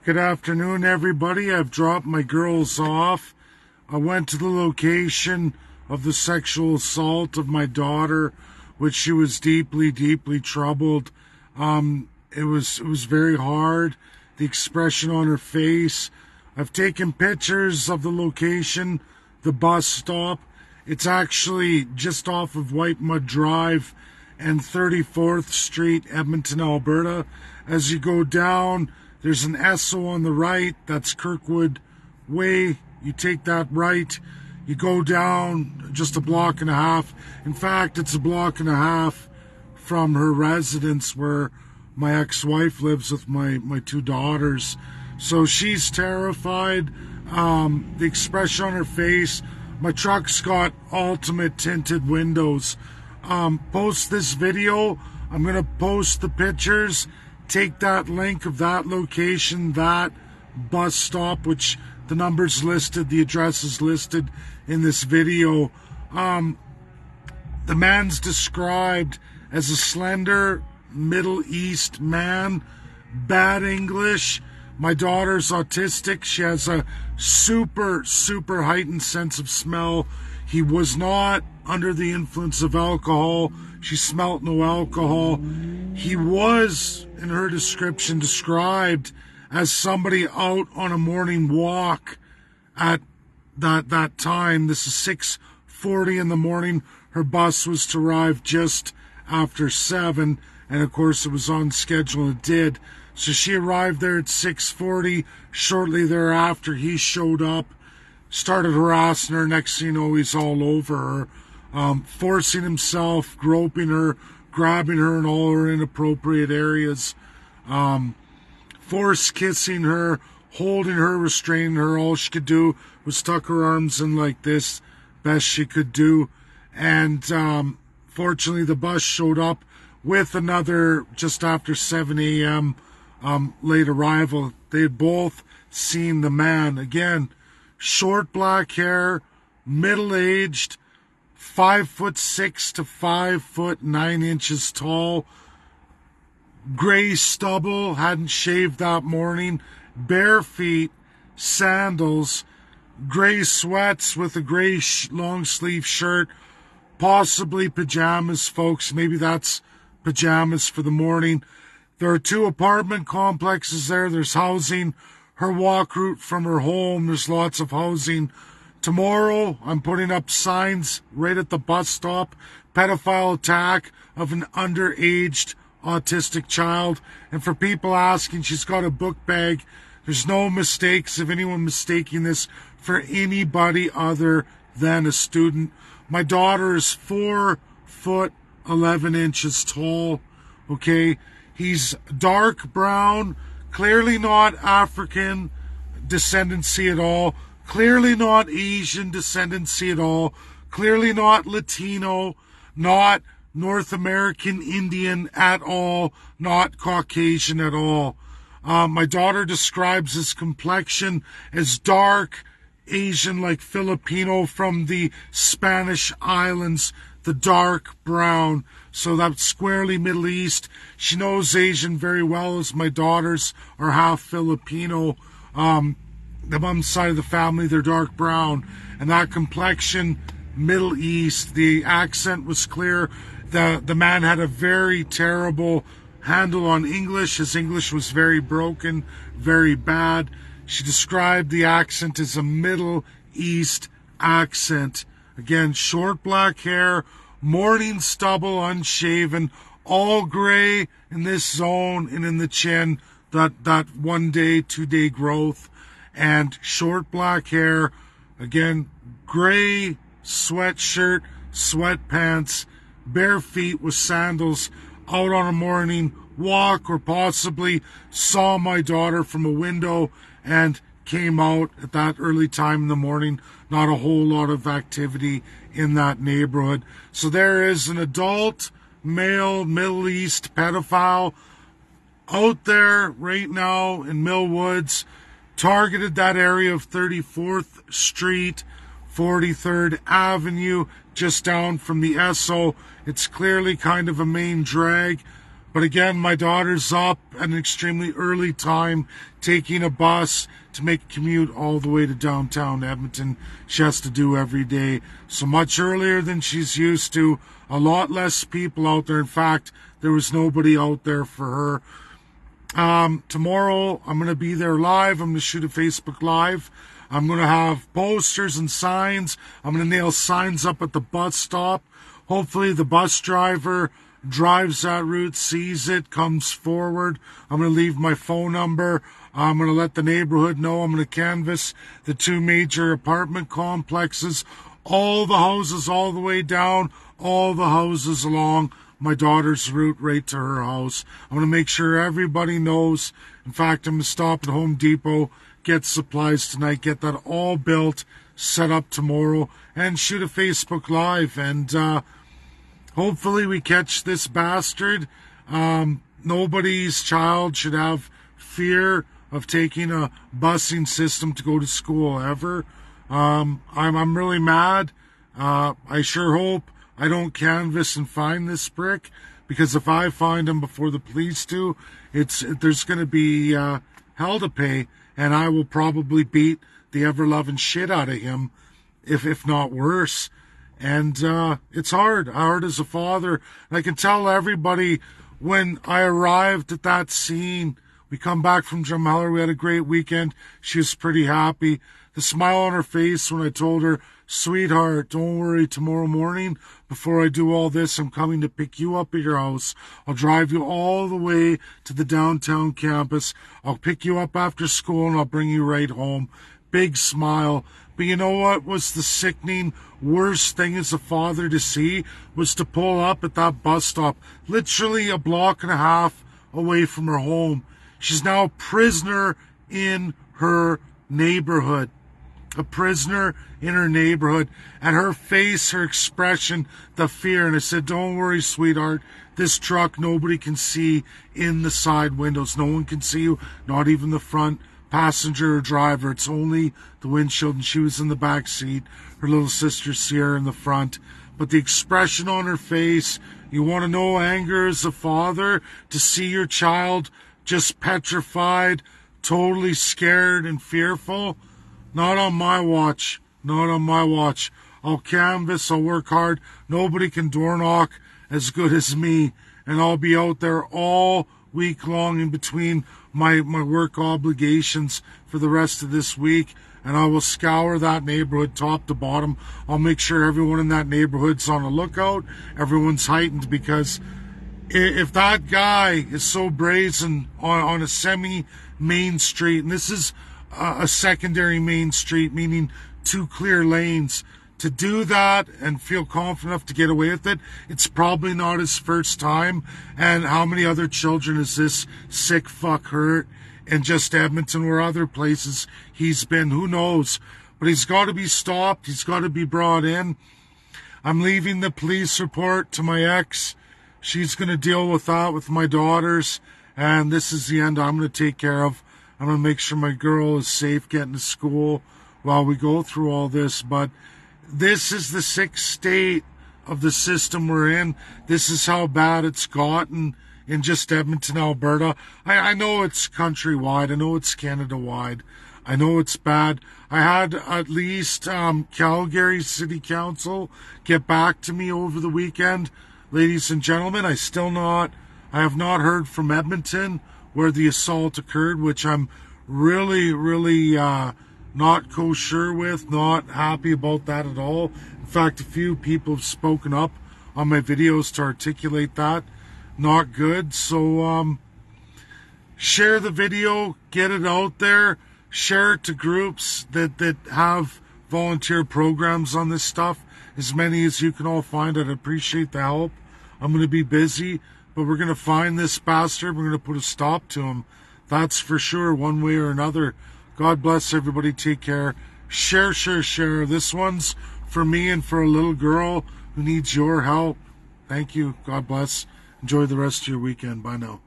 Good afternoon, everybody. I've dropped my girls off. I went to the location of the sexual assault of my daughter, which she was deeply, deeply troubled. It was very hard. The expression on her face. I've taken pictures of the location, the bus stop. It's actually just off of White Mud Drive and 34th Street, Edmonton, Alberta. As you go down, there's an Esso on the right. That's Kirkwood Way. You take that right. You go down just a block and a half. In fact, it's a block and a half from her residence where my ex-wife lives with my two daughters. So she's terrified. The expression on her face. My truck's got ultimate tinted windows. Post this video. I'm going to post the pictures. Take that link of that location, that bus stop, which the number's listed, the address is listed in this video. The man's described as a slender Middle East man, bad English. My daughter's autistic. She has a super, super heightened sense of smell. He was not under the influence of alcohol. She smelt no alcohol. He was, in her description, described as somebody out on a morning walk at that time. This is 6:40 in the morning. Her bus was to arrive just after 7, and of course it was on schedule. It did. So she arrived there at 6:40. Shortly thereafter, he showed up, started harassing her. Next thing you know, he's all over her, forcing himself, groping her, grabbing her in all her inappropriate areas, force kissing her, holding her, restraining her. All she could do was tuck her arms in like this, best she could do. And fortunately, the bus showed up with another just after 7 a.m. Late arrival. They had both seen the man. Again, short black hair, middle-aged, 5'6" to 5'9" tall, gray stubble, hadn't shaved that morning, bare feet, sandals, gray sweats with a gray long sleeve shirt, possibly pajamas, folks. Maybe that's pajamas for the morning. There are 2 apartment complexes there. There's housing. Her walk route from her home, there's lots of housing. Tomorrow, I'm putting up signs right at the bus stop. Pedophile attack of an underaged autistic child. And for people asking, she's got a book bag. There's no mistakes of anyone mistaking this for anybody other than a student. My daughter is 4'11" tall. Okay. He's dark brown, clearly not African descendancy at all, clearly not Asian descendancy at all, clearly not Latino, not North American Indian at all, not Caucasian at all. My daughter describes his complexion as dark Asian, like Filipino from the Spanish islands, the dark brown. So that's squarely Middle East. She knows Asian very well, as my daughters are half Filipino. The mom's side of the family, they're dark brown. And that complexion, Middle East. The accent was clear. The man had a very terrible handle on English. His English was very broken, very bad. She described the accent as a Middle East accent. Again, short black hair, morning stubble, unshaven, all gray in this zone and in the chin, that 1 day, 2 day growth, and short black hair, again, gray sweatshirt, sweatpants, bare feet with sandals, out on a morning walk, or possibly saw my daughter from a window and came out at that early time in the morning. Not a whole lot of activity in that neighborhood. So there is an adult, male, Middle East pedophile out there right now in MILLWOODS, targeted that area of 34th Street, 43rd Avenue, just down from the Esso. It's clearly kind of a main drag. But again, my daughter's up at an extremely early time, taking a bus to make a commute all the way to downtown Edmonton. She has to do every day. So much earlier than she's used to. A lot less people out there. In fact, there was nobody out there for her. Tomorrow, I'm going to be there live. I'm going to shoot a Facebook Live. I'm going to have posters and signs. I'm going to nail signs up at the bus stop. Hopefully the bus driver drives that route, sees it, comes forward. I'm going to leave my phone number. I'm going to let the neighborhood know. I'm going to canvass the 2 major apartment complexes, all the houses all the way down, all the houses along my daughter's route right to her house. I'm going to make sure everybody knows. In fact, I'm going to stop at Home Depot, get supplies tonight, get that all built, set up tomorrow, and shoot a Facebook Live. And hopefully we catch this bastard. Nobody's child should have fear of taking a busing system to go to school ever. I'm really mad. I sure hope I don't canvass and find this prick, because if I find him before the police do, there's going to be hell to pay, and I will probably beat the ever-loving shit out of him, if not worse. And it's hard as a father. And I can tell everybody, when I arrived at that scene, we come back from Drumheller, we had a great weekend. She was pretty happy. The smile on her face when I told her, sweetheart, don't worry, tomorrow morning, before I do all this, I'm coming to pick you up at your house. I'll drive you all the way to the downtown campus. I'll pick you up after school and I'll bring you right home. Big smile. But you know what was the sickening, worst thing as a father to see? Was to pull up at that bus stop, literally a block and a half away from her home. She's now a prisoner in her neighborhood. A prisoner in her neighborhood. And her face, her expression, the fear. And I said, don't worry, sweetheart. This truck, nobody can see in the side windows. No one can see you, not even the front passenger or driver. It's only the windshield, and she was in the back seat. Her little sister Sierra in the front. But the expression on her face, you want to know anger as a father? To see your child just petrified, totally scared and fearful? Not on my watch. Not on my watch. I'll canvass, I'll work hard. Nobody can door knock as good as me. And I'll be out there all week long in between my work obligations for the rest of this week. And I will scour that neighborhood top to bottom. I'll make sure everyone in that neighborhood's on the lookout. Everyone's heightened, because if that guy is so brazen on a semi-main street, and this is a secondary main street, meaning 2 clear lanes, to do that and feel confident enough to get away with it, it's probably not his first time. And how many other children has this sick fuck hurt in just Edmonton or other places he's been? Who knows? But he's got to be stopped. He's got to be brought in. I'm leaving the police report to my ex. She's going to deal with that with my daughters. And this is the end I'm going to take care of. I'm going to make sure my girl is safe getting to school while we go through all this. But this is the sick state of the system we're in. This is how bad it's gotten in just Edmonton, Alberta. I know it's countrywide. I know it's Canada-wide. I know it's bad. I had at least Calgary City Council get back to me over the weekend. Ladies and gentlemen, I have not heard from Edmonton, where the assault occurred, which I'm really not kosher with, not happy about that at all. In fact, a few people have spoken up on my videos to articulate that. Not good. So share the video, get it out there, share it to groups that have volunteer programs on this stuff, as many as you can all find. I'd appreciate the help. I'm going to be busy, but we're going to find this bastard. We're going to put a stop to him. That's for sure, one way or another. God bless everybody. Take care. Share. This one's for me and for a little girl who needs your help. Thank you. God bless. Enjoy the rest of your weekend. Bye now.